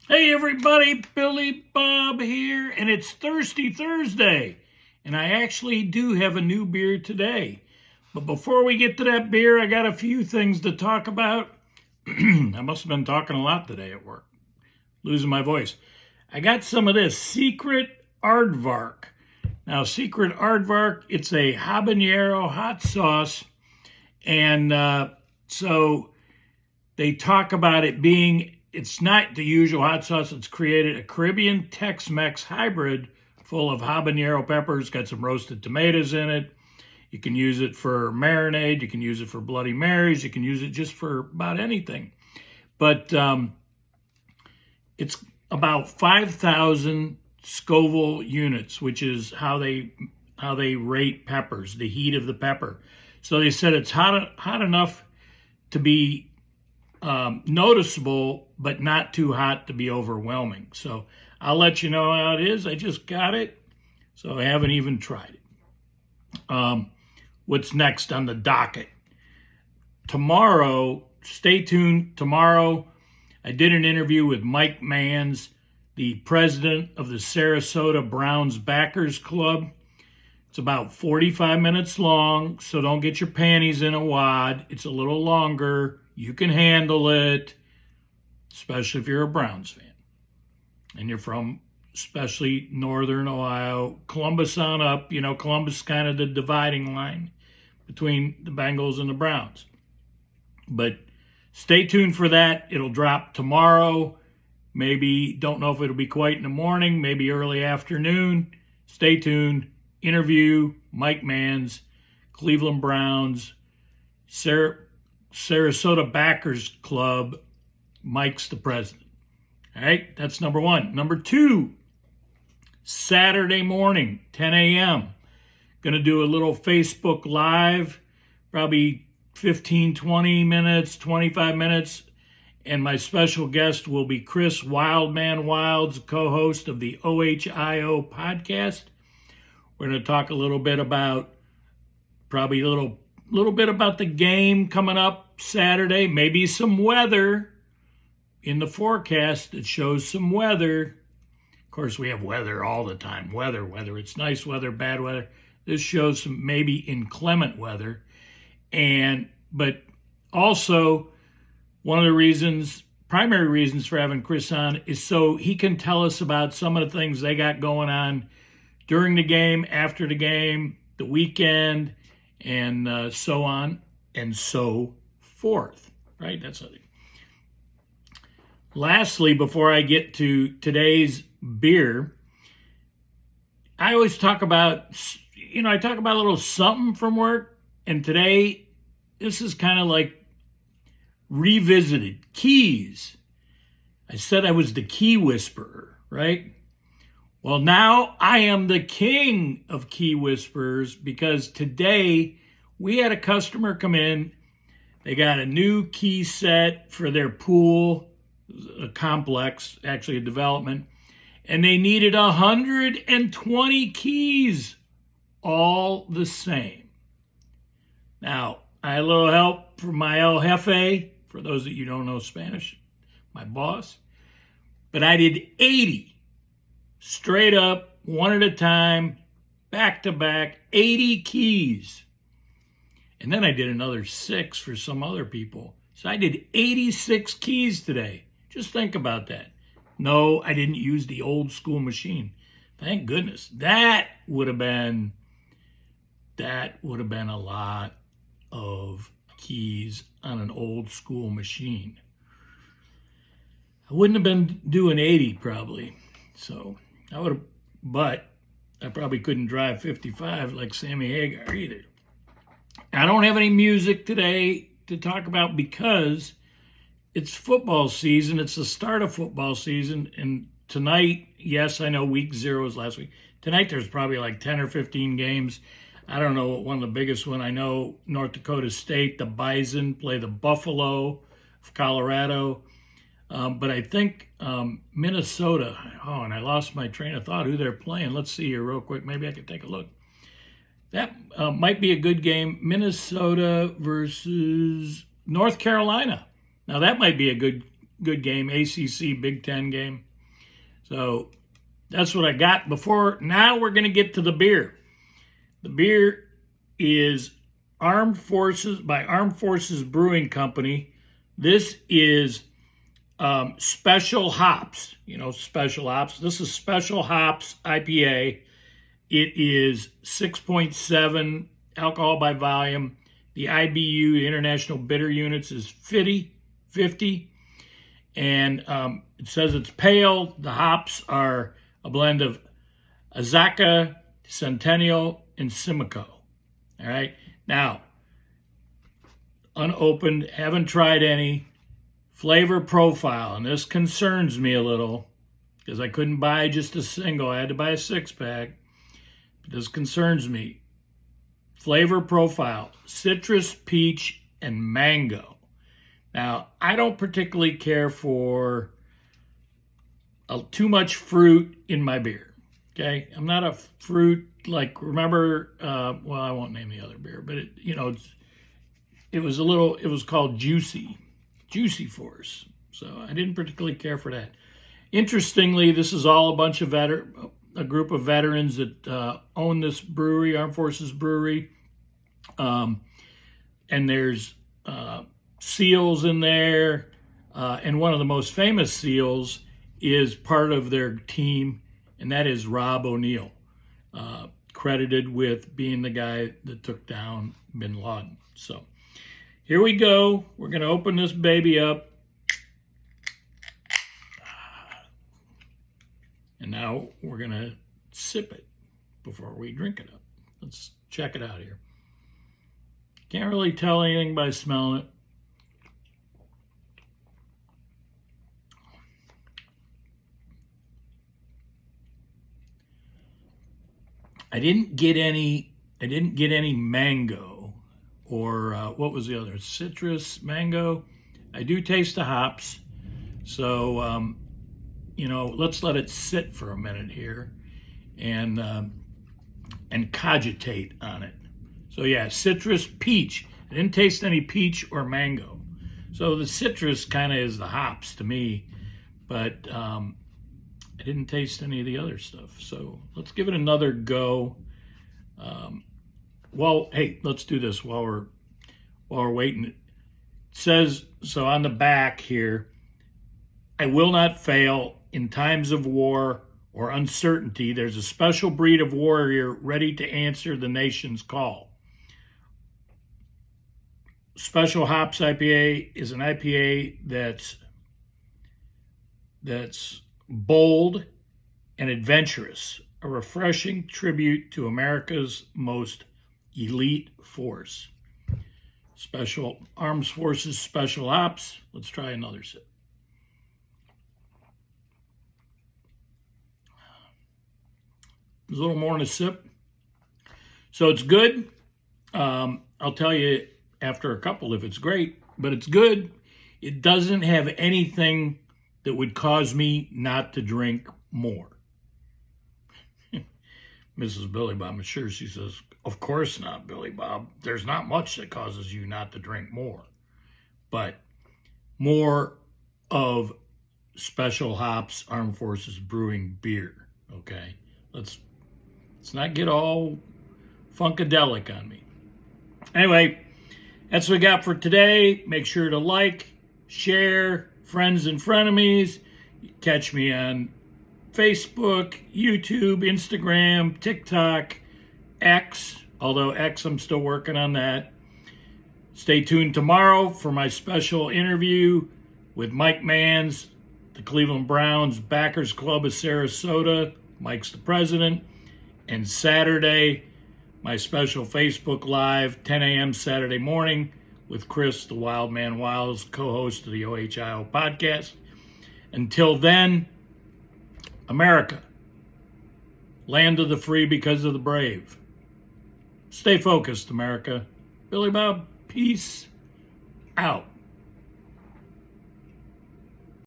Hey everybody, Billy Bob here, and it's Thirsty Thursday, and I actually do have a new beer today. But before we get to that beer, I got a few things to talk about. I must have been talking a lot today at work, losing my voice. I got some of this Secret Aardvark. Now, Secret Aardvark, it's a habanero hot sauce, and so they talk about it being, it's not the usual hot sauce. It's created a Caribbean Tex-Mex hybrid full of habanero peppers, got some roasted tomatoes in it. You can use it for marinade. You can use it for Bloody Marys. You can use it just for about anything. But it's about 5,000 Scoville units, which is how they rate peppers, the heat of the pepper. So they said it's hot enough to be noticeable, but not too hot to be overwhelming. So I'll let you know how it is. I just got it, so I haven't even tried it. What's next on the docket? Tomorrow, stay tuned. Tomorrow, I did an interview with Mike Manns, the president of the Sarasota Browns Backers Club. It's about 45 minutes long, so don't get your panties in a wad. It's a little longer. You can handle it, especially if you're a Browns fan. And you're from, especially Northern Ohio, Columbus on up. You know, Columbus is kind of the dividing line between the Bengals and the Browns. But stay tuned for that. It'll drop tomorrow. Maybe, don't know if it'll be quite in the morning, maybe early afternoon. Stay tuned. Interview, Mike Manns, Cleveland Browns, Sarasota Backers Club. Mike's the president. All right, that's number one. Number two, Saturday morning, 10 a.m. Going to do a little Facebook Live, probably 15, 20 minutes, 25 minutes. And my special guest will be Chris Wildman Wilds, co-host of the OHIO podcast. We're going to talk a little bit about, probably a little bit about the game coming up Saturday, maybe some weather in the forecast that shows some weather. Of course, we have weather all the time. Weather, it's nice weather, bad weather. This shows some maybe inclement weather. But also, one of the primary reasons for having Chris on is so he can tell us about some of the things they got going on during the game, after the game, the weekend, and so on and so forth, right? That's it. Lastly, before I get to today's beer, I always talk about, I talk about a little something from work, and today, this is kind of like revisited. Keys. I said I was the key whisperer, right? Well, now I am the king of key whisperers because today we had a customer come in. They got a new key set for their pool, a complex, actually a development, and they needed 120 keys, all the same. Now, I had a little help from my El Jefe, for those that you don't know Spanish, my boss, but I did 80. Straight up, one at a time, back to back, 80 keys. And then I did another 6 for some other people. So I did 86 keys today. Just think about that. No, I didn't use the old school machine. Thank goodness. That would have been a lot of keys on an old school machine. I wouldn't have been doing 80 probably. So I would have, but I probably couldn't drive 55 like Sammy Hagar either. I don't have any music today to talk about because it's football season. It's the start of football season. And tonight, yes, I know week 0 was last week. Tonight there's probably like 10 or 15 games. I don't know what one of the biggest one. I know North Dakota State, the Bison, play the Buffalo of Colorado. But I think Minnesota, and I lost my train of thought who they're playing. Let's see here real quick. Maybe I could take a look. That might be a good game. Minnesota versus North Carolina. Now, that might be a good good game, ACC Big Ten game. So that's what I got before. Now we're going to get to the beer. The beer is Armed Forces by Armed Forces Brewing Company. This is Special Hops. Special Hops. This is Special Hops IPA. It is 6.7 alcohol by volume. The IBU, the International Bitter Units, is 50. And it says it's pale. The hops are a blend of Azacca, Centennial, and Simcoe. All right. Now, unopened, haven't tried any. Flavor profile, and this concerns me a little because I couldn't buy just a single. I had to buy a 6-pack. This concerns me. Flavor profile, citrus, peach, and mango. Now, I don't particularly care for too much fruit in my beer, okay? I'm not a fruit, remember, well, I won't name the other beer, but it was called Juicy Force. So I didn't particularly care for that. Interestingly, this is all a bunch of a group of veterans that own this brewery, Armed Forces Brewery. And there's SEALs in there. And one of the most famous SEALs is part of their team, and that is Rob O'Neill, credited with being the guy that took down bin Laden. So here we go. We're going to open this baby up. And now we're going to sip it before we drink it up. Let's check it out here. Can't really tell anything by smelling it. I didn't get any mango or what was the other? Citrus, mango. I do taste the hops. So, let's let it sit for a minute here and cogitate on it. So yeah, citrus, peach. I didn't taste any peach or mango. So the citrus kind of is the hops to me, but I didn't taste any of the other stuff. So let's give it another go. Hey, let's do this while we're waiting. It says, so on the back here, I will not fail in times of war or uncertainty. There's a special breed of warrior ready to answer the nation's call. Special Hops IPA is an IPA that's bold and adventurous, a refreshing tribute to America's most elite force. Special Armed Forces Special Hops. Let's try another sip. There's a little more in a sip. So it's good. I'll tell you after a couple if it's great, but it's good. It doesn't have anything that would cause me not to drink more. Mrs. Billy Bob, I'm sure she says, of course not, Billy Bob. There's not much that causes you not to drink more. But more of Special Hops Armed Forces Brewing beer, okay? Let's not get all funkadelic on me. Anyway, that's what we got for today. Make sure to like, share, friends and frenemies. Catch me on Facebook, YouTube, Instagram, TikTok, X, although X, I'm still working on that. Stay tuned tomorrow for my special interview with Mike Manns, the Cleveland Browns Backers Club of Sarasota. Mike's the president. And Saturday, my special Facebook Live, 10 a.m. Saturday morning with Chris, the Wild Man Wiles, co-host of the OHIO podcast. Until then, America, land of the free because of the brave. Stay focused, America. Billy Bob, peace out.